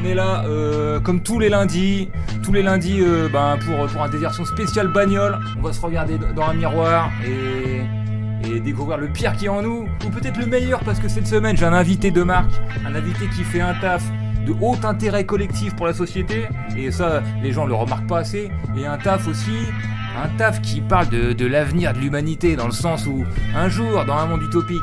On est là comme tous les lundis pour une désertion spéciale bagnole. On va se regarder dans un miroir et découvrir le pire qui est en nous, ou peut-être le meilleur, parce que cette semaine j'ai un invité de marque, un invité qui fait un taf de haut intérêt collectif pour la société, et ça les gens le remarquent pas assez, et un taf qui parle de l'avenir de l'humanité, dans le sens où un jour, dans un monde utopique,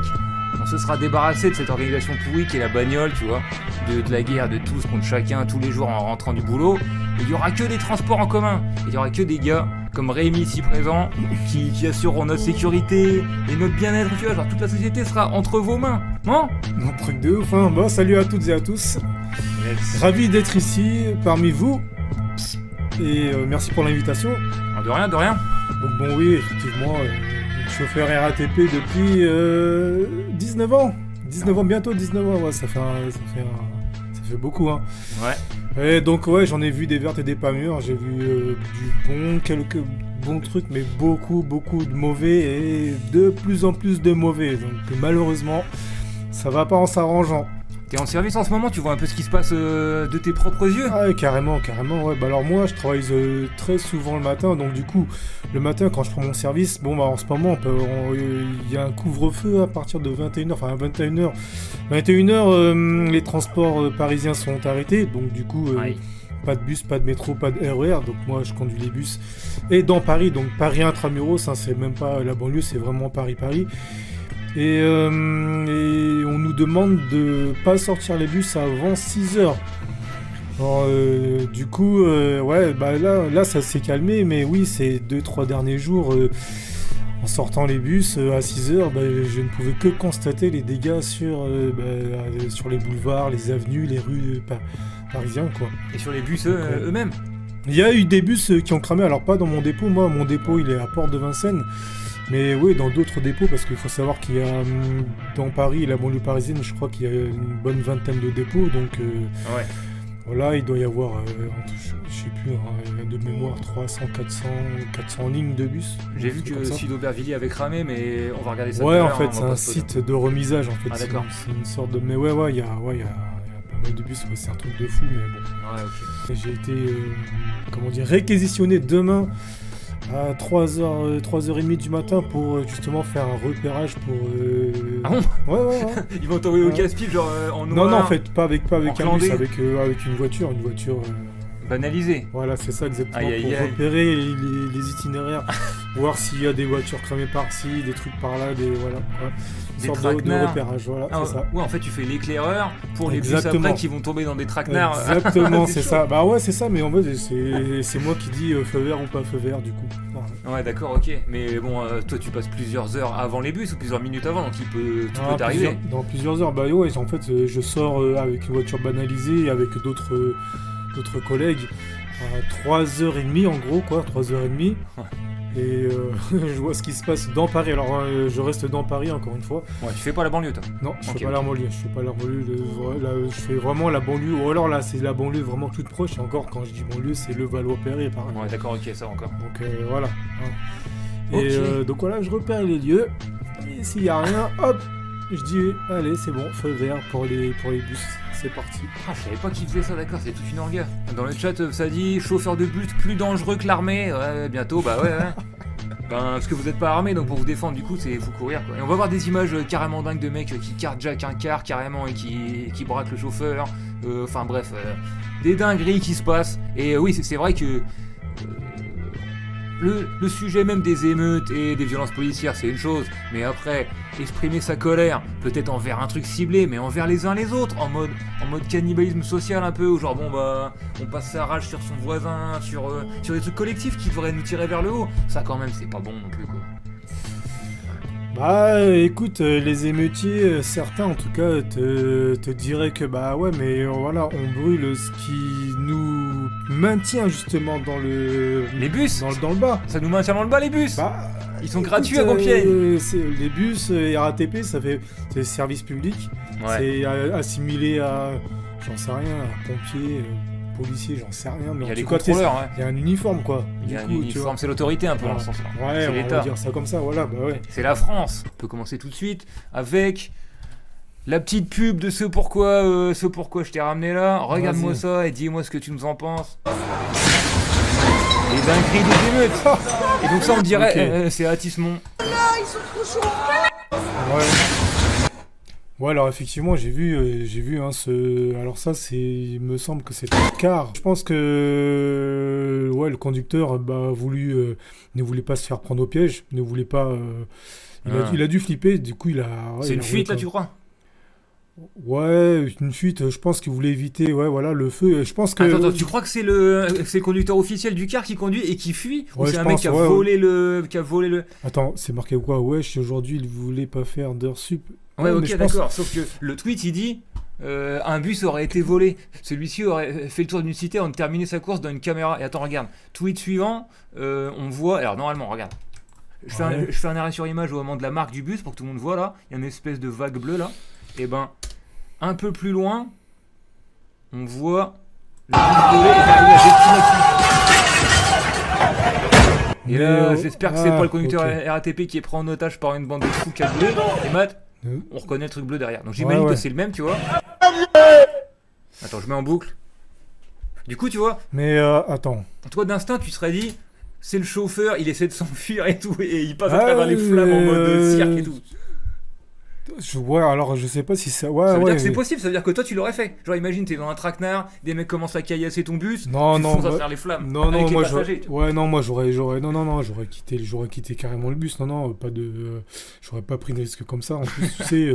on se sera débarrassé de cette organisation pourrie qui est la bagnole, tu vois, de la guerre de tous contre chacun tous les jours en rentrant du boulot, et il y aura que des transports en commun, et il y aura que des gars comme Rémi ici présent qui assureront notre sécurité et notre bien-être, tu vois, genre toute la société sera entre vos mains, non ? Un truc de ouf, hein. Bon, salut à toutes et à tous. Yes. Ravi d'être ici parmi vous, et merci pour l'invitation. De rien. Donc bon, oui, effectivement, chauffeur RATP depuis 19 ans. 19 ans, bientôt 19 ans, ouais, ça fait beaucoup, hein. Ouais. Et donc ouais, j'en ai vu des vertes et des pas mûres, j'ai vu quelques bons trucs, mais beaucoup de mauvais et de plus en plus de mauvais. Donc malheureusement, ça va pas en s'arrangeant. T'es en service en ce moment, tu vois un peu ce qui se passe de tes propres yeux ? Ah ouais, carrément, ouais. Bah alors moi, je travaille très souvent le matin, donc du coup, le matin quand je prends mon service, bon bah en ce moment, il y a un couvre-feu à partir de 21h, enfin à 21h. 21h, les transports parisiens sont arrêtés, donc du coup, pas de bus, pas de métro, pas de RER, donc moi je conduis les bus. Et dans Paris, donc Paris intramuros, hein, c'est même pas la banlieue, c'est vraiment Paris. Et on nous demande de pas sortir les bus avant 6h. Alors, du coup, là ça s'est calmé, mais oui, ces 2-3 derniers jours, en sortant les bus à 6h, je ne pouvais que constater les dégâts sur les boulevards, les avenues, les rues parisiens, quoi. Et sur les bus eux-mêmes ? Il y a eu des bus qui ont cramé, alors pas dans mon dépôt, moi mon dépôt il est à Porte de Vincennes. Mais oui, dans d'autres dépôts, parce qu'il faut savoir qu'il y a dans Paris, la banlieue parisienne, je crois qu'il y a une bonne vingtaine de dépôts, donc voilà, il doit y avoir, je sais plus, de mémoire, 300, 400 lignes de bus. J'ai vu que Sud Aubervilliers avait cramé, mais on va regarder ça. Ouais, en fait, c'est un site de remisage, en fait. Ah, d'accord. C'est une sorte de... Mais ouais, il y a pas mal de bus, c'est un truc de fou, mais bon. Ouais, ok. Et j'ai été, réquisitionné demain à 3h30 du matin pour justement faire un repérage pour... Ah bon ? Ouais. Ils vont t'envoyer au casse-pipe genre en noir. Non, en fait, pas avec un clandé. bus, avec une voiture. Banalisé. Voilà, c'est ça exactement, Aïe. repérer les itinéraires, voir s'il y a des voitures cramées par-ci, des trucs par-là, une sorte de repérage, voilà, c'est ça. Ouais, en fait, tu fais l'éclaireur pour les bus Exactement. après qui vont tomber dans des traquenards. Exactement, c'est ça. Bah ouais, c'est ça, mais en fait, c'est moi qui dis feu vert ou pas feu vert, du coup. Voilà. Ouais, d'accord, ok. Mais bon, toi, tu passes plusieurs heures avant les bus ou plusieurs minutes avant, donc tout peut t'arriver. Dans plusieurs heures, bah ouais, en fait, je sors avec une voiture banalisée et avec d'autres collègues à 3h30 en gros, quoi, 3h30. Et je vois ce qui se passe dans Paris. Alors, je reste dans Paris encore une fois. Ouais, tu fais pas la banlieue, toi ? Non, je fais pas la banlieue. Je fais pas la banlieue. Je fais vraiment la banlieue. Ou alors là, c'est la banlieue vraiment toute proche. Et encore, quand je dis banlieue, c'est le Valois-Perret, par exemple. Ouais, d'accord, ok, ça encore. Donc voilà. Okay. Et donc voilà, je repère les lieux. Et s'il y a rien, hop, je dis allez, c'est bon, feu vert pour les bus. C'est parti. Ah, je savais pas qu'il faisait ça, d'accord, c'est toute une orga. Dans le chat, ça dit chauffeur de bus plus dangereux que l'armée. Ouais, bientôt, bah ouais. Parce que vous êtes pas armé, donc pour vous défendre, du coup, faut courir, quoi. Et on va voir des images carrément dingues de mecs qui carjackent un car carrément et qui braquent le chauffeur. Enfin bref, des dingueries qui se passent. Et oui, c'est vrai que le sujet même des émeutes et des violences policières, c'est une chose, mais après, exprimer sa colère, peut-être envers un truc ciblé, mais envers les uns les autres, en mode cannibalisme social un peu, où genre on passe sa rage sur son voisin, sur des trucs collectifs qui devraient nous tirer vers le haut, ça quand même c'est pas bon non plus, quoi. Bah écoute, les émeutiers, certains en tout cas te diraient que bah ouais, mais voilà, on brûle ce qui nous maintient justement dans les bus dans le bas. Ça nous maintient dans le bas, les bus. Bah, ils sont gratuits à Compiègne. Les bus RATP, c'est service public. Ouais. C'est assimilé à, j'en sais rien, à pompiers, policiers, j'en sais rien. Mais il y a les tout cas, contrôleurs, il y a un uniforme, quoi. Il y a un uniforme, c'est l'autorité un peu dans ce sens-là. Ouais, c'est on l'État. va dire ça comme ça, voilà, bah ouais. C'est la France. On peut commencer tout de suite avec La petite pub de ce pourquoi je t'ai ramené là. Regarde-moi Vas-y. ça et dis-moi ce que tu nous en penses. Les dingueries des émeutes. Et donc ça on dirait, Ok. c'est Atismon. Ouais. Ouais, alors effectivement, j'ai vu hein, alors ça, il me semble que c'est un car. Je pense que, ouais, le conducteur, ne voulait pas se faire prendre au piège, ne voulait pas, il a dû flipper, du coup, C'est une fuite là, tu crois? Ouais, une fuite, je pense qu'il voulait éviter, ouais, voilà, le feu. Je pense que. Attends, tu crois que c'est c'est le conducteur officiel du car qui conduit et qui fuit? Ou Ouais, c'est je un mec pense, qui a ouais, volé le... Attends, c'est marqué quoi? Ouais, aujourd'hui, il voulait pas faire d'heures sup. Ouais, mais ok, je pense- d'accord. Sauf que le tweet, il dit un bus aurait été volé. Celui-ci aurait fait le tour d'une cité avant de terminer sa course dans une caméra. Et attends, regarde. Tweet suivant, on voit. Alors, normalement, regarde. Ouais. Je fais un arrêt sur image au moment de la marque du bus pour que tout le monde voit là. Il y a une espèce de vague bleue là. Et ben, un peu plus loin, on voit le bus volé est arrivé à destination. Et là, Mais, j'espère que c'est pas le conducteur ok. RATP qui est pris en otage par une bande de fous cagoulés. Et Matt, Euh, on reconnaît le truc bleu derrière. Donc j'imagine Ouais, ouais. que c'est le même, tu vois. Attends, je mets en boucle. Du coup, tu vois, Mais attends. toi d'instinct, tu serais dit, c'est le chauffeur, il essaie de s'enfuir et tout, et il passe à travers les flammes en mode cirque et tout. Ouais, alors je sais pas si ça. Ouais, Ça veut ouais. dire que c'est possible, ça veut dire que toi tu l'aurais fait. Genre, imagine, t'es dans un traquenard, des mecs commencent à caillasser ton bus, Non, tu non, fonces à bah- travers les flammes. Non, non, avec les moi passagers. j'aurais. Ouais, non, moi non, j'aurais quitté carrément le bus. Non, non, pas de. J'aurais pas pris de risque comme ça. En plus, tu sais,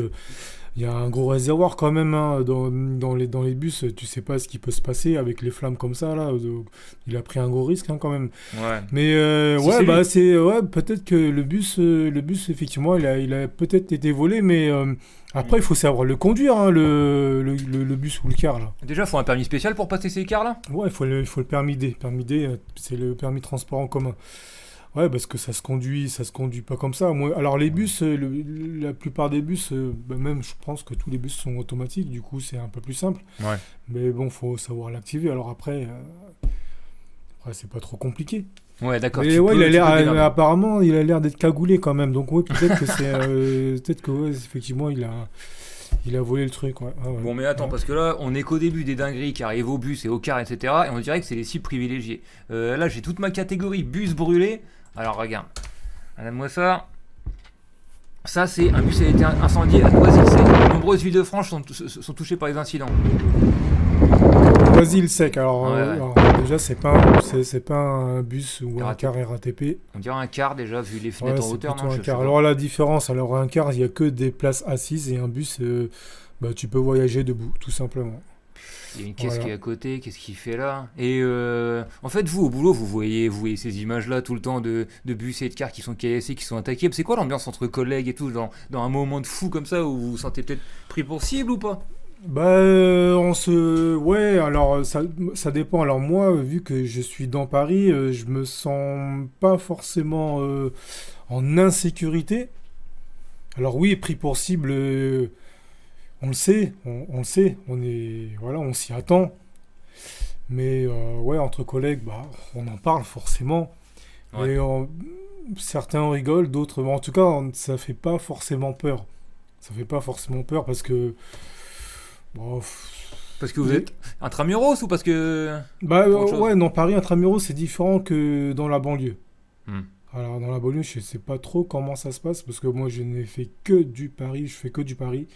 il y a un gros réservoir quand même hein, dans les bus. Tu sais pas ce qui peut se passer avec les flammes comme ça là. Donc, il a pris un gros risque hein, quand même. Ouais. Mais Si ouais, c'est bah lui. c'est ouais, peut-être que le bus effectivement, il a peut-être été volé, mais après il faut savoir le conduire, hein, le bus ou le car là. Déjà, faut un permis spécial pour passer ces cars là. Ouais, il faut le permis D. Permis D, c'est le permis de transport en commun. Ouais, parce que ça se conduit pas comme ça. Moi, alors les bus, la plupart des bus, même je pense que tous les bus sont automatiques, du coup c'est un peu plus simple. Ouais. Mais bon, faut savoir l'activer. Alors après, c'est pas trop compliqué. Ouais, d'accord. Mais tu ouais, peux- il a tu l'air, peux te démerder. apparemment, il a l'air d'être cagoulé quand même. Donc ouais, peut-être que c'est, peut-être que ouais, effectivement, il a volé le truc. Ouais. Ah ouais. Bon, mais attends, Ouais. parce que là, on est qu'au début des dingueries qui arrivent au bus et au car, etc. Et on dirait que c'est les cibles privilégiées. Là, j'ai toute ma catégorie bus brûlé. Alors, regarde. Regarde-moi ça. Ça, c'est un bus qui a été incendié à Noisy-le-Sec. De nombreuses villes de France sont touchées par les incidents. Vas-y, le sec. Alors, Ouais, ouais. alors, déjà, c'est pas un bus ou un RATP. car RATP. On dirait un car déjà, vu les Ouais, fenêtres en c'est hauteur, plutôt non? un Je sais car. pas. Alors la différence, alors un car, il y a que des places assises et un bus, tu peux voyager debout, tout simplement. Il y a une caisse Voilà. qui est à côté, qu'est-ce qu'il fait là? Et en fait, vous, au boulot, vous voyez ces images-là tout le temps de bus et de cars qui sont caillassés, qui sont attaqués. C'est quoi l'ambiance entre collègues et tout, dans un moment de fou comme ça, où vous vous sentez peut-être pris pour cible ou pas? Ouais, alors ça dépend. Alors moi, vu que je suis dans Paris, je me sens pas forcément en insécurité. Alors oui, pris pour cible, on le sait, on le sait, voilà, on s'y attend. Mais ouais, entre collègues, on en parle forcément. Ouais. Et certains rigolent, d'autres, en tout cas, ça fait pas forcément peur. Ça fait pas forcément peur parce que bon, Parce que vous Oui. êtes intramuros ou parce que... bah Pour autre chose. ouais, dans Paris, intramuros, c'est différent que dans la banlieue. Hmm. Alors dans la banlieue, je sais pas trop comment ça se passe parce que moi, je n'ai fait que du Paris, je fais que du Paris.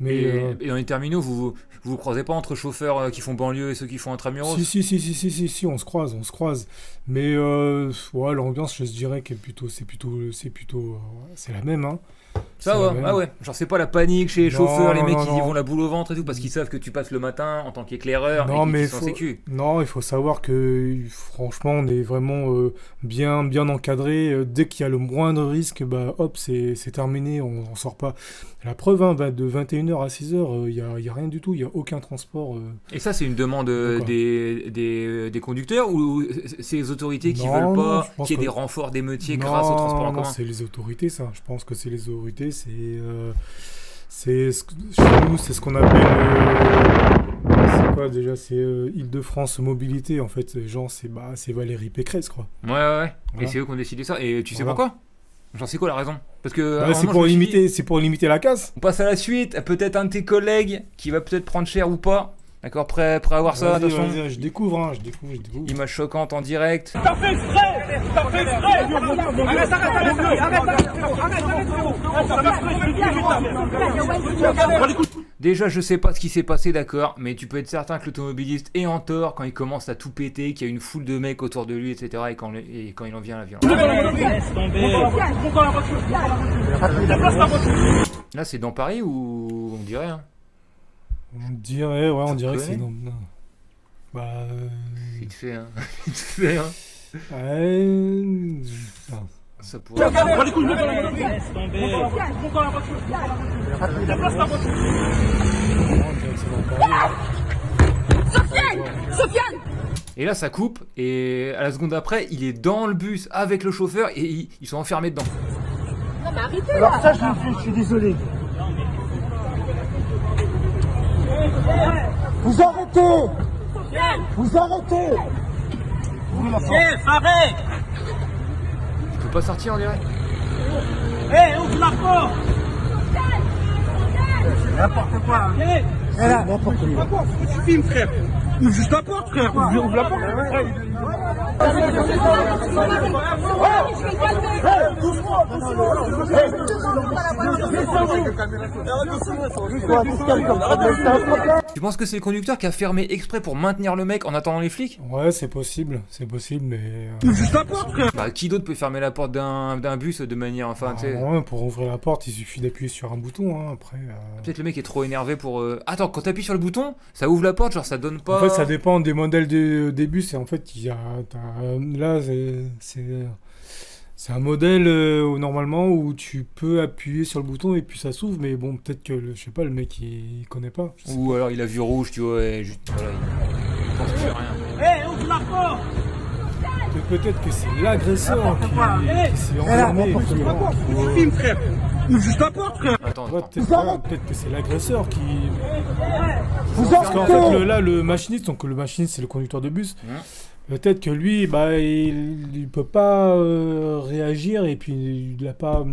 Mais Et dans les terminaux, vous croisez pas entre chauffeurs qui font banlieue et ceux qui font intramuros? si, on se croise. Mais ouais, l'ambiance, je dirais que c'est la même, hein. Ça C'est ouais, la même. ah ouais. Genre c'est pas la panique chez les Non, chauffeurs, les non, mecs non, qui y non. vont la boule au ventre et tout parce qu'ils savent que tu passes le matin en tant qu'éclaireur Non, et mais qu'ils sont sécu. Non, il faut savoir que franchement, on est vraiment bien encadré. Dès qu'il y a le moindre risque, hop, c'est terminé, on sort pas. La preuve, hein, de 21h à 6h, il y a rien du tout, il y a aucun transport. Et ça, c'est une demande D'accord. des conducteurs ou c'est les autorités qui Non, veulent non, pas je pense qu'il y ait que- des renforts d'émeutiers grâce au transport en non, commun? c'est les autorités, ça. Je pense que c'est les autorités. Chez nous, c'est ce qu'on appelle. C'est quoi déjà? C'est Île-de-France Mobilité, en fait. Genre, c'est Valérie Pécresse, quoi. Ouais. Et Voilà. c'est eux qui ont décidé ça. Et tu sais Voilà. pourquoi? Genre, c'est quoi la raison? Parce que. à un C'est moment, pour je me suis dit, limiter, c'est pour limiter la casse. on passe à la suite. Peut-être un de tes collègues qui va peut-être prendre cher ou pas. D'accord, prêt à voir ça, Vas-y, attention. vas-y, je découvre, hein, je découvre. Image choquante en direct. T'as fait exprès. Déjà, je sais pas ce qui s'est passé, d'accord, mais tu peux être certain que l'automobiliste est en tort quand il commence à tout péter, qu'il y a une foule de mecs autour de lui, etc. Et quand il en vient à la violence. Là, c'est dans Paris ou on dirait, hein? On dirait, ouais, on Tu dirait que connais c'est non. Bah. Vite fait, hein. Vite fait, hein. Ouais. Ça pourrait. On dirait que c'est dans Paris. Et là, ça coupe, et à la seconde après, il est dans le bus avec le chauffeur et ils sont enfermés dedans. Non mais arrêtez Alors là. ça, je suis désolé. Vous arrêtez. Vous arrêtez. Chef, arrête. Il peut pas sortir, on dirait. Hé, ouvre la porte. N'importe quoi. C'est n'importe quoi. Tu filmes, frère. Ouvre juste la porte, frère. Ouvre la porte. Tu penses que c'est le conducteur qui a fermé exprès pour maintenir le mec en attendant les flics? Ouais, c'est possible, mais. Ouvre juste la porte, frère. Bah, qui d'autre peut fermer la porte d'un bus de manière, enfin, tu sais. Ouais, pour ouvrir la porte, il suffit d'appuyer sur un bouton, hein, après. Peut-être le mec est trop énervé pour. Attends, quand t'appuies sur le bouton, ça ouvre la porte, genre ça donne pas. En fait, ça dépend des modèles des bus, et en fait, il y a. Là, c'est un modèle normalement où tu peux appuyer sur le bouton et puis ça s'ouvre, mais bon, peut-être que, je sais pas, le mec il connaît pas. Je sais Ou alors il a vu rouge, tu vois, et juste. Voilà, il pense plus à rien. Hé, ouvre la porte. Peut-être que c'est l'agresseur qui s'est enfermé. Justement. Tu filmes, frère. Ouvre juste la porte, frère. Attends, Ouais, attends. peut-être que c'est l'agresseur qui. Vous Parce qu'en arrêtez. fait, là, le machiniste, donc le machiniste, c'est le conducteur de bus. Peut-être que lui, bah, il peut pas réagir et puis il a pas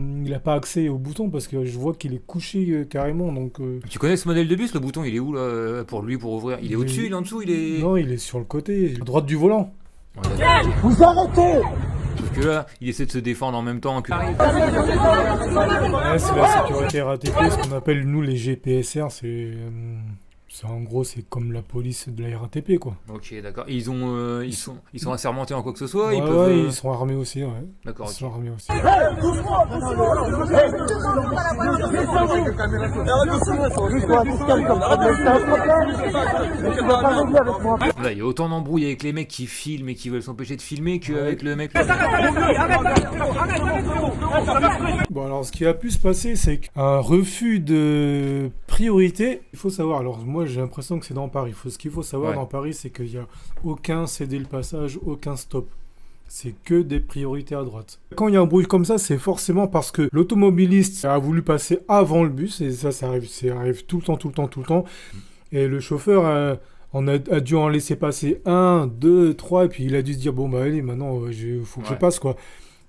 accès au bouton parce que je vois qu'il est couché carrément. Donc, Tu connais ce modèle de bus? Le bouton, il est où là pour lui pour ouvrir? Il est au-dessus, il est en dessous, il est. non, il est sur le côté, à droite du volant. Ouais, d'accord. Vous arrêtez. Sauf que là, il essaie de se défendre en même temps que. Ouais, c'est la sécurité RATP, ce qu'on appelle nous les GPSR. C'est en gros, c'est comme la police de la RATP, quoi. Ok, d'accord. Et ils sont assermentés en quoi que ce soit? Ouais, Ils peuvent. ils sont armés aussi, ouais. D'accord, Ils ok. sont armés aussi. Là, il y a autant d'embrouilles avec les mecs qui filment et qui veulent s'empêcher de filmer qu'avec le mec. Bon, alors ce qui a pu se passer, c'est qu'un refus de priorité, il faut savoir, alors moi j'ai l'impression que c'est dans Paris, ce qu'il faut savoir Ouais. dans Paris, c'est qu'il n'y a aucun céder le passage, aucun stop. C'est que des priorités à droite. Quand il y a un bruit comme ça, c'est forcément parce que l'automobiliste a voulu passer avant le bus, et ça arrive tout le temps. Et le chauffeur a dû en laisser passer 1, 2, 3, et puis il a dû se dire, bon bah allez, maintenant, faut que je Ouais. passe, quoi.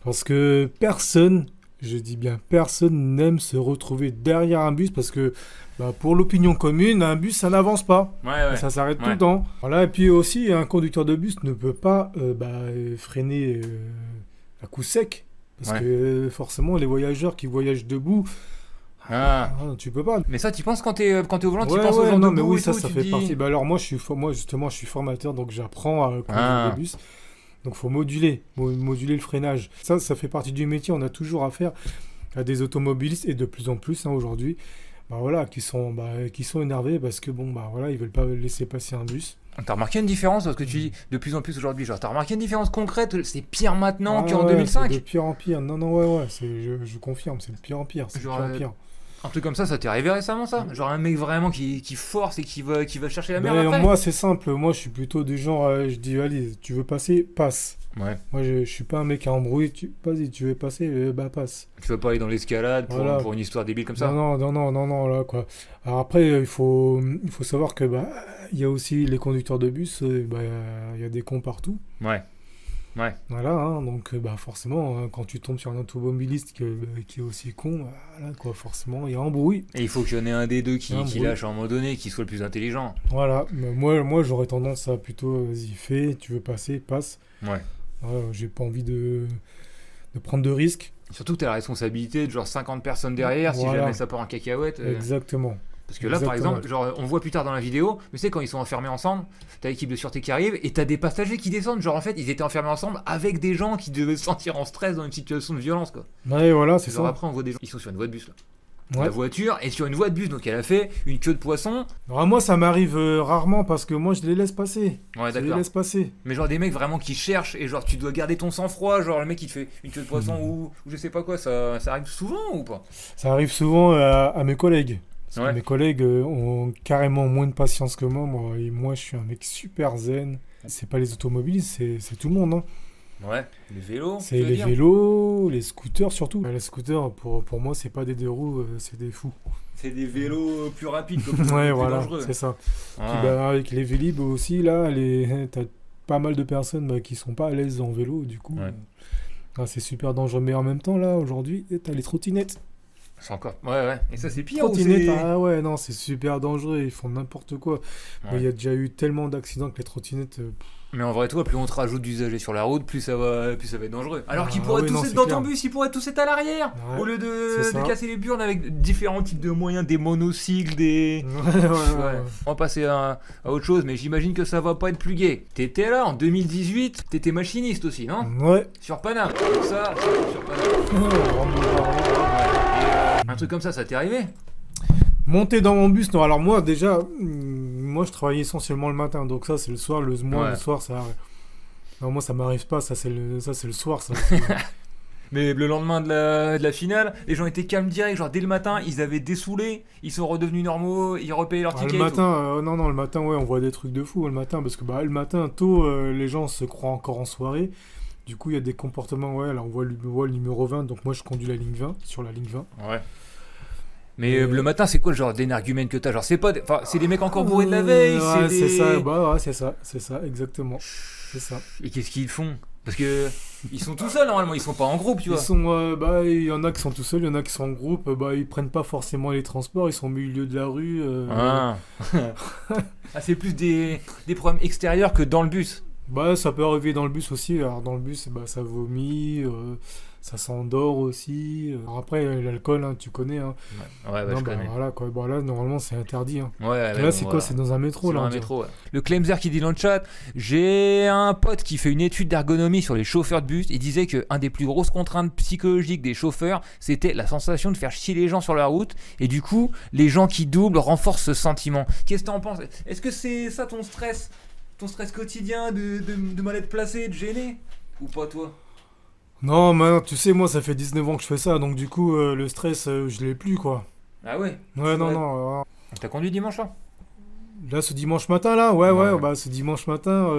Parce que personne, je dis bien personne, n'aime se retrouver derrière un bus, parce que bah, pour l'opinion commune, un bus, ça n'avance pas. Ouais. Ça s'arrête tout Ouais. le temps. Voilà, et puis aussi, un conducteur de bus ne peut pas freiner à coup sec. Parce Ouais. que forcément, les voyageurs qui voyagent debout, Ah. tu peux pas. Mais ça, tu penses quand t'es au volant, tu Ouais, penses aux ouais, gens non, debout mais oui, et ça tout, tu fait te dis- partie. Bah, alors moi, justement, je suis formateur, donc j'apprends à conduire Ah. des bus. Donc faut moduler le freinage. Ça fait partie du métier. On a toujours affaire à des automobilistes et de plus en plus aujourd'hui, bah voilà, qui sont énervés parce que bon bah voilà, ils veulent pas laisser passer un bus. T'as remarqué une différence parce que tu dis de plus en plus aujourd'hui, genre t'as remarqué une différence concrète? C'est pire maintenant Ah qu'en ouais, 2005? c'est de pire en pire. Non, ouais, je confirme, c'est de pire en pire. C'est de Genre, pire en pire. Un truc comme ça t'est arrivé récemment ça? Genre un mec vraiment qui force et qui va chercher la merde Mais après? moi, c'est simple. Moi, je suis plutôt du genre, je dis, allez, tu veux passer, passe. Ouais. Moi, je suis pas un mec à embrouiller. Vas-y, tu veux passer, bah passe. Tu vas pas aller dans l'escalade Voilà. pour une histoire débile comme ça? Non, là, quoi. Alors après, il faut savoir que, bah, il y a aussi les conducteurs de bus, bah, il y a des cons partout. Ouais. Ouais. Voilà, hein, donc forcément, hein, quand tu tombes sur un automobiliste qui est aussi con, là, quoi, forcément, il y a un bruit. Et il faut qu'il y en ait un des deux qui Oui. lâche à un moment donné, qui soit le plus intelligent. Voilà, mais moi j'aurais tendance à plutôt, vas-y, fais, tu veux passer, passe. Ouais. J'ai pas envie de prendre de risques. Surtout que t'as la responsabilité de genre 50 personnes derrière si Voilà. jamais ça part en cacahuète. Exactement. Parce que là, par Exactement. exemple, genre, on voit plus tard dans la vidéo, mais c'est quand ils sont enfermés ensemble, t'as l'équipe de sûreté qui arrive et t'as des passagers qui descendent. Genre, en fait, ils étaient enfermés ensemble avec des gens qui devaient se sentir en stress dans une situation de violence, quoi. Ouais, voilà, c'est Genre, ça. après, on voit des gens, ils sont sur une voie de bus, là. Ouais. La voiture est sur une voie de bus, donc elle a fait une queue de poisson. Alors, moi, ça m'arrive rarement parce que moi, je les laisse passer. Ouais, Je les d'accord. laisse passer. Mais genre des mecs vraiment qui cherchent et genre tu dois garder ton sang-froid. Genre le mec qui te fait une queue de poisson ou je sais pas quoi, ça arrive souvent ou pas? Ça arrive souvent à mes collègues. Parce Ouais. que mes collègues ont carrément moins de patience que moi. Et moi, je suis un mec super zen. C'est pas les automobilistes, c'est tout le monde. Hein. Ouais, les vélos. C'est tu veux les dire vélos, les scooters surtout. Les scooters, pour moi, c'est pas des deux roues, c'est des fous. C'est des vélos plus rapides, comme plus Ouais, voilà, dangereux. c'est ça. Ah. Puis, avec les Vélib aussi, là, t'as pas mal de personnes qui sont pas à l'aise en vélo, du coup. Ouais. C'est super dangereux. Mais en même temps, là, aujourd'hui, t'as les trottinettes. C'est encore. Ouais. Et ça c'est pire ou Trottinettes, c'est. ah ouais, non, c'est super dangereux. Ils font n'importe quoi. Ouais. Il y a déjà eu tellement d'accidents que les trottinettes. Mais en vrai, toi, plus on te rajoute d'usagers sur la route, plus ça va être dangereux. Alors qu'ils Ah pourraient oui, tous non, être c'est dans clair. ton bus, ils pourraient tous être à l'arrière. Ouais, Au lieu c'est ça. de casser les burnes avec différents types de moyens, des monocycles, des. Ouais. On va passer à autre chose, mais j'imagine que ça va pas être plus gai. T'étais là en 2018, t'étais machiniste aussi, non? Ouais. Sur Paname. Donc ça sur Paname. Et, un truc comme ça t'est arrivé? Monter dans mon bus, non. Alors moi, déjà, moi, je travaillais essentiellement le matin. Donc ça, c'est le soir. Le soir, ça... Non, moi, ça m'arrive pas. Ça, c'est le soir, ça. Mais le lendemain de la finale, les gens étaient calmes direct, genre dès le matin, ils avaient dessoulé, ils sont redevenus normaux, ils repayaient leur ticket. Le matin, non, le matin, ouais, on voit des trucs de fou le matin. Parce que le matin, tôt, les gens se croient encore en soirée. Du coup, il y a des comportements, ouais, là, on voit le numéro 20. Donc moi, je conduis la ligne 20, sur la ligne 20. Ouais. Mais le matin, c'est quoi le genre d'énergumène que t'as? Genre, c'est pas, c'est des mecs encore bourrés de la veille, Ouais, c'est ça, des... c'est ça, exactement. C'est ça. Et qu'est-ce qu'ils font? Parce que ils sont tout seuls normalement, ils sont pas en groupe, tu vois. Il y en a qui sont tout seuls, il y en a qui sont en groupe, ils prennent pas forcément les transports, ils sont au milieu de la rue. Ah, c'est plus des problèmes extérieurs que dans le bus. Ça peut arriver dans le bus aussi. Alors dans le bus, ça vomit, ça s'endort aussi. Alors après, l'alcool, hein, tu connais. Hein. Ouais, je connais. Voilà, quoi. Là, normalement, c'est interdit. Hein. Ouais, Là, c'est quoi? C'est dans un métro, c'est là. dans un métro, ouais. Le Clemser qui dit dans le chat, j'ai un pote qui fait une étude d'ergonomie sur les chauffeurs de bus. Il disait qu'un des plus grosses contraintes psychologiques des chauffeurs, c'était la sensation de faire chier les gens sur la route. Et du coup, les gens qui doublent renforcent ce sentiment. Qu'est-ce que t'en penses? Est-ce que c'est ça ton stress quotidien de mal être placé, de gêner? Ou pas, toi? Non, mais tu sais, moi, ça fait 19 ans que je fais ça, donc du coup, le stress, je l'ai plus, quoi. Ah ouais? Ouais, non. T'as conduit dimanche, là? Là, ce dimanche matin, là, ouais. Ouais. Ce dimanche matin,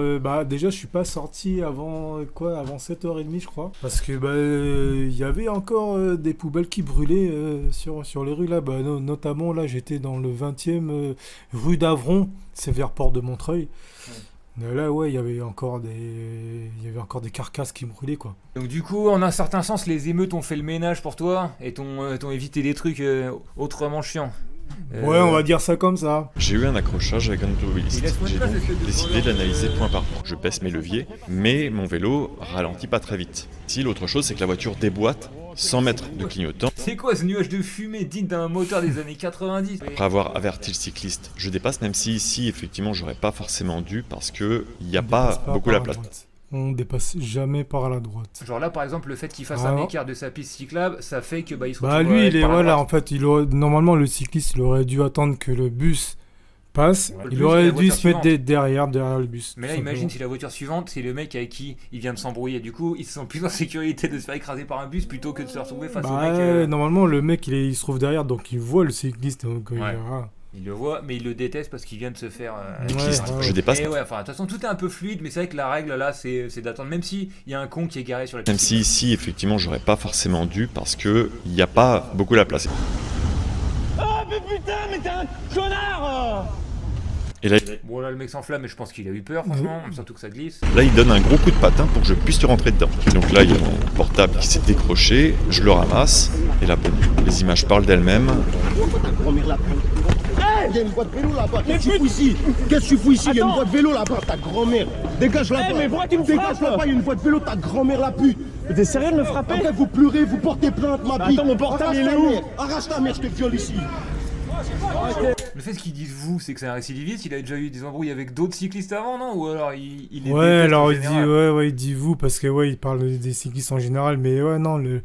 déjà, je suis pas sorti avant 7h30, je crois. Parce que, il y avait encore des poubelles qui brûlaient sur les rues, là. Notamment, là, j'étais dans le 20e rue d'Avron, c'est vers Porte de Montreuil. Là, ouais, il y avait encore des carcasses qui brûlaient, quoi. Donc du coup, en un certain sens, les émeutes ont fait le ménage pour toi et t'ont évité des trucs autrement chiants. Ouais, on va dire ça comme ça. J'ai eu un accrochage avec un automobiliste. J'ai donc décidé de l'analyser point par point. Je baisse mes leviers, mais mon vélo ralentit pas très vite. Si l'autre chose, c'est que la voiture déboîte sans mettre de clignotant. C'est quoi ce nuage de fumée digne d'un moteur des années 90? Après avoir averti le cycliste, je dépasse, même si ici, effectivement, j'aurais pas forcément dû parce que il n'y a pas beaucoup la place. On dépasse jamais par la droite. Genre là, par exemple, le fait qu'il fasse un écart de sa piste cyclable, ça fait que il se retrouve lui, il est par la droite. en fait, normalement le cycliste, il aurait dû attendre que le bus passe. Ouais, Il aurait dû se mettre suivante. derrière le bus. Mais là, imagine si la voiture suivante, c'est le mec avec qui il vient de s'embrouiller. Du coup, il se sent plus en sécurité de se faire écraser par un bus plutôt que de se retrouver face au mec. Normalement, le mec, il se trouve derrière, donc il voit le cycliste. Donc, Il le voit, mais il le déteste parce qu'il vient de se faire. Je dépasse. Et ouais, enfin, de toute façon, tout est un peu fluide, mais c'est vrai que la règle là, c'est d'attendre. Même si il y a un con qui est garé sur la piste. Même si ici, effectivement, j'aurais pas forcément dû parce que il n'y a pas beaucoup la place. Ah, mais putain, mais t'es un connard! Et là, Bon là le mec s'enflamme mais je pense qu'il a eu peur franchement, surtout que ça glisse. il donne un gros coup de patin pour que je puisse te rentrer dedans. Donc là, il y a mon portable qui s'est décroché, je le ramasse, et là, bon, les images parlent d'elles-mêmes. Il y a une boîte vélo là-bas. Qu'est-ce que tu fous ici? Qu'est-ce que tu fous ici? Il y a une boîte vélo là-bas, ta grand-mère. Dégage là-bas. mais pourquoi tu me Dégage frappes? là-bas, il y a une boîte vélo, ta grand-mère la pute. T'es sérieux de me frapper? Après, vous pleurez, vous portez plainte, ma bite. Attends, mon portable, il est où? Arrache ta mère, je te viole ici. Le fait qu'ils disent vous, c'est que c'est un récidiviste, il a déjà eu des embrouilles avec d'autres cyclistes avant, non? Ou alors il les Ouais, déteste en alors il dit, général. il dit vous parce que il parle des cyclistes en général, mais ouais, non, le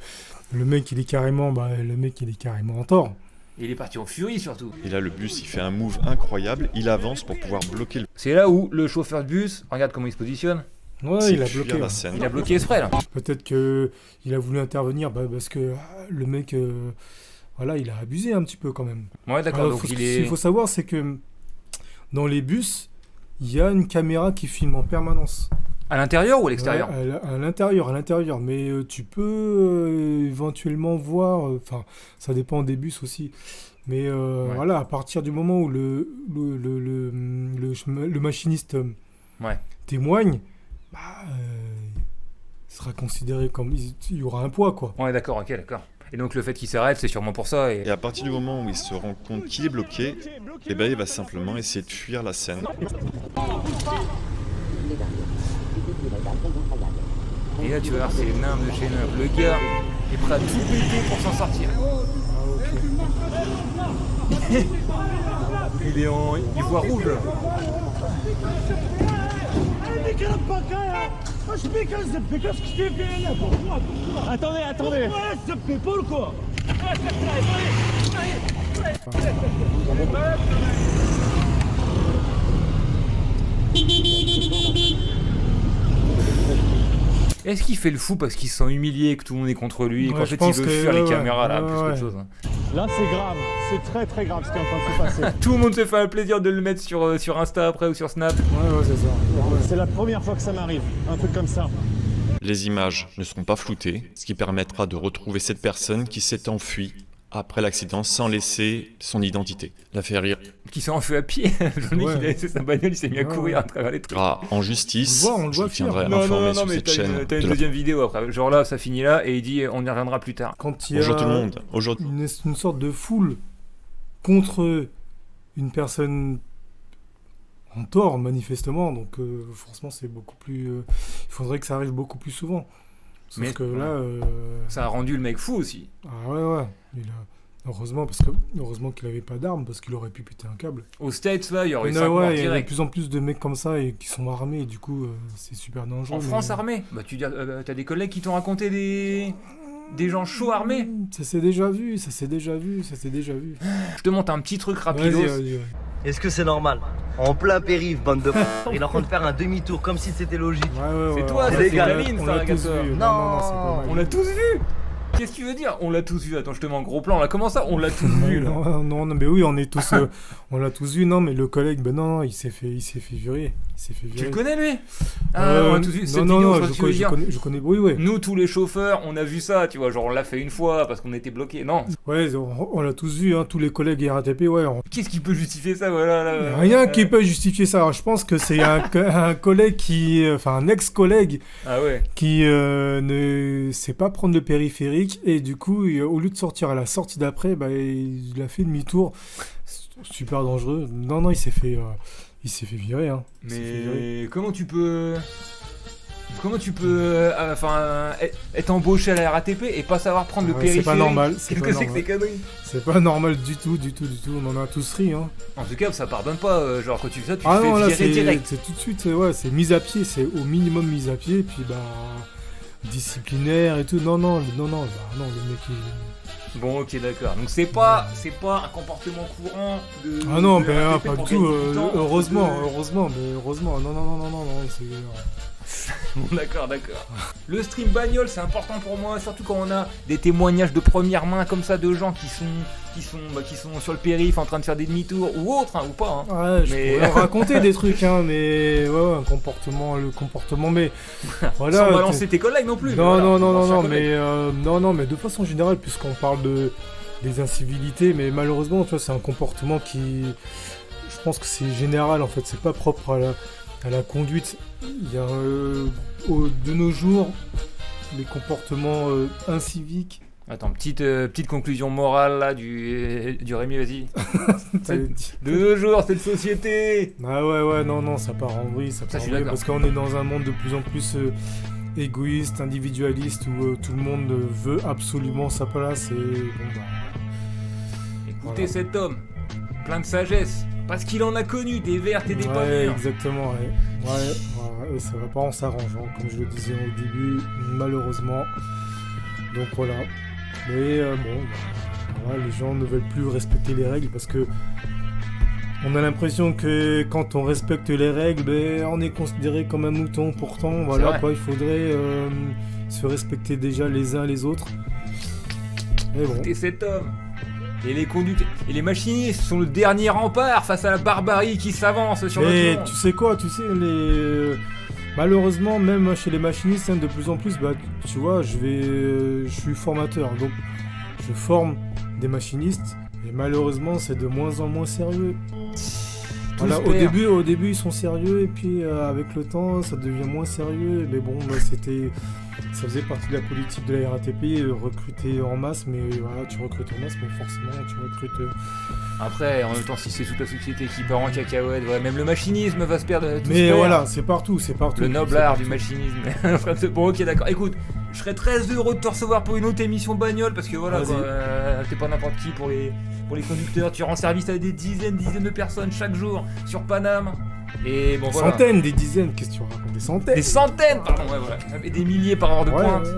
mec il est carrément, en tort. Et il est parti en furie surtout. Et là, le bus, il fait un move incroyable, il avance pour pouvoir bloquer le C'est là où le chauffeur de bus, regarde comment il se positionne. Ouais, il a fuir bloqué. la Ouais. scène. Il a bloqué exprès là. Peut-être que il a voulu intervenir parce que le mec, il a abusé un petit peu quand même. Ouais d'accord, Alors, donc ce il qu'il est... faut savoir, c'est que dans les bus, il y a une caméra qui filme en permanence. À l'intérieur ou à l'extérieur? Ouais, à l'intérieur. Mais tu peux éventuellement voir, ça dépend des bus aussi. Mais voilà, à partir du moment où le machiniste témoigne, il sera considéré comme... Il y aura un poids, quoi. Ouais d'accord, ok d'accord. Et donc le fait qu'il s'arrête, c'est sûrement pour ça. Et à partir du moment où il se rend compte qu'il est bloqué, eh ben, il va simplement essayer de fuir la scène. Et là tu vas voir, c'est nimble de chez nimble. Le gars est prêt à tout péter pour s'en sortir. Il voit rouge là. Attendez. Est-ce qu'il fait le fou parce qu'il se sent humilié, que tout le monde est contre lui, et Ouais, qu'en je fait il pense veut que- fuir les ouais, caméras là, ouais, plus ouais. qu'autre chose. Là, c'est grave. C'est très très grave ce qui est en train de se passer. Tout le monde se fait un plaisir de le mettre sur Insta après ou sur Snap. Ouais, c'est ça. C'est la première fois que ça m'arrive. Un truc comme ça. Les images ne seront pas floutées, ce qui permettra de retrouver cette personne qui s'est enfuie après l'accident sans laisser son identité. La fait rire. Qui s'est enfui à pied. Le mec Ouais. il a laissé sa bagnole, il s'est mis à Ouais, courir ouais. à travers les trucs. En justice, On le voit je vous faire. tiendrai Non, informé sur mais cette chaîne. t'as une de la- deuxième vidéo après. Genre là, ça finit là et il dit on y reviendra plus tard. Quand il y a Bonjour tout le monde. Aujourd'hui, une sorte de foule contre une personne en tort, manifestement, donc forcément, c'est beaucoup plus... il faudrait que ça arrive beaucoup plus souvent. Sauf Mais- que là... Ça a rendu le mec fou aussi. Ah ouais. Heureusement qu'il avait pas d'arme, parce qu'il aurait pu péter un câble. Aux States là, il y aurait Il eu y en a, 5 morts il y a de direct. plus en plus de mecs comme ça et qui sont armés, et du coup, c'est super dangereux. En France armée. Bah tu dis, t'as des collègues qui t'ont raconté des gens chauds armés. Ça s'est déjà vu. Je te montre un petit truc Vas-y, rapidos. vas-y. Est-ce que c'est normal? En plein périph', bande de il est en train de faire un demi-tour comme si c'était logique. Ouais, C'est toi, ça, c'est Caline, on ça, l'a tous regarde-toi. vu. Non. Non, c'est pas mal. On l'a tous vu. Qu'est-ce que tu veux dire? On l'a tous vu. Attends, je te mets en gros plan là. Comment ça? On l'a tous vu là. Non, mais oui, on est tous, on l'a tous vu. Non, mais le collègue, non, il s'est fait virer. Tu le connais lui? Ah, on a tous vu cette non, vidéo, non, je vois ce que tu veux dire. je connais. Oui, ouais. Nous, tous les chauffeurs, on a vu ça, tu vois, genre on l'a fait une fois parce qu'on était bloqués. Non. Ouais, on l'a tous vu, hein, tous les collègues RATP, ouais. Qu'est-ce qui peut justifier ça, voilà là, Rien qui peut justifier ça. Alors, je pense que c'est un collègue un ex-collègue Ah ouais. qui ne sait pas prendre le périphérique et du coup, au lieu de sortir à la sortie d'après, il a fait demi-tour. Super dangereux. Non, il s'est fait virer. Hein. Il s'est fait virer. Mais comment tu peux être embauché à la RATP et pas savoir prendre le Ouais, périphérique? c'est pas normal. Qu'est-ce que c'est que ces conneries? C'est pas normal du tout. On en a tous ri. Hein. En tout cas, ça pardonne pas. Genre quand tu fais ça, tu Ah te non, fais là, virer direct. c'est tout de suite, c'est mise à pied, c'est au minimum mise à pied, puis disciplinaire et tout. Non, le mec il... Bon, ok, d'accord. Donc c'est pas un comportement courant de. Ah non, de mais RATP pas du pour tout, gagner du temps, heureusement, non, c'est... Bon, d'accord. Le stream bagnole, c'est important pour moi, surtout quand on a des témoignages de première main comme ça de gens qui sont sur le périph' en train de faire des demi-tours ou autres, hein, ou pas. Hein. Ouais, je Mais- pourrais leur raconter des trucs, hein, mais le comportement, mais voilà. Sans balancer tes collègues non plus. Non, mais voilà, non, balancer un collègue. mais de façon générale, puisqu'on parle des incivilités, mais malheureusement, tu vois, c'est un comportement qui, je pense que c'est général en fait, c'est pas propre à la conduite. Il y a de nos jours les comportements inciviques. Attends, petite conclusion morale là du Rémi, vas-y. De nos jours, cette société. Ah ouais, non, ça part en vrille, je suis d'accord. parce qu'on est dans un monde de plus en plus égoïste, individualiste, où tout le monde veut absolument sa place et bon bah... Écoutez cet homme, plein de sagesse, parce qu'il en a connu des vertes et des pas Ouais, mûres. exactement, ouais, ça va pas en s'arrangeant, comme je le disais au début, malheureusement. Donc voilà. Mais voilà, les gens ne veulent plus respecter les règles parce que on a l'impression que quand on respecte les règles, on est considéré comme un mouton. Pourtant, voilà quoi, il faudrait se respecter déjà les uns les autres. Mais bon. Écoutez cet homme. Et les conducteurs et les machinistes sont le dernier rempart face à la barbarie qui s'avance sur notre Mais monde. tu sais quoi, malheureusement, même chez les machinistes, de plus en plus, tu vois, je suis formateur, donc je forme des machinistes, et malheureusement, c'est de moins en moins sérieux. Voilà, au début, ils sont sérieux, et puis avec le temps, ça devient moins sérieux. Mais bon, ça faisait partie de la politique de la RATP, recruter en masse, mais voilà, tu recrutes en masse, mais forcément, tu recrutes. Après, en même temps, si c'est toute la société qui part en cacahuète, ouais, même le machinisme va se perdre. Mais voilà, c'est partout. Le noble art du machinisme. Bon, ok, d'accord. Écoute, je serais très heureux de te recevoir pour une autre émission bagnole, parce que voilà, quoi, t'es pas n'importe qui pour les conducteurs. Tu rends service à des dizaines de personnes chaque jour sur Paname. Et bon, voilà. Centaines, des dizaines, qu'est-ce que tu racontes? Des centaines. Des centaines, pardon, ouais, voilà. Et des milliers par heure de pointe. Ouais.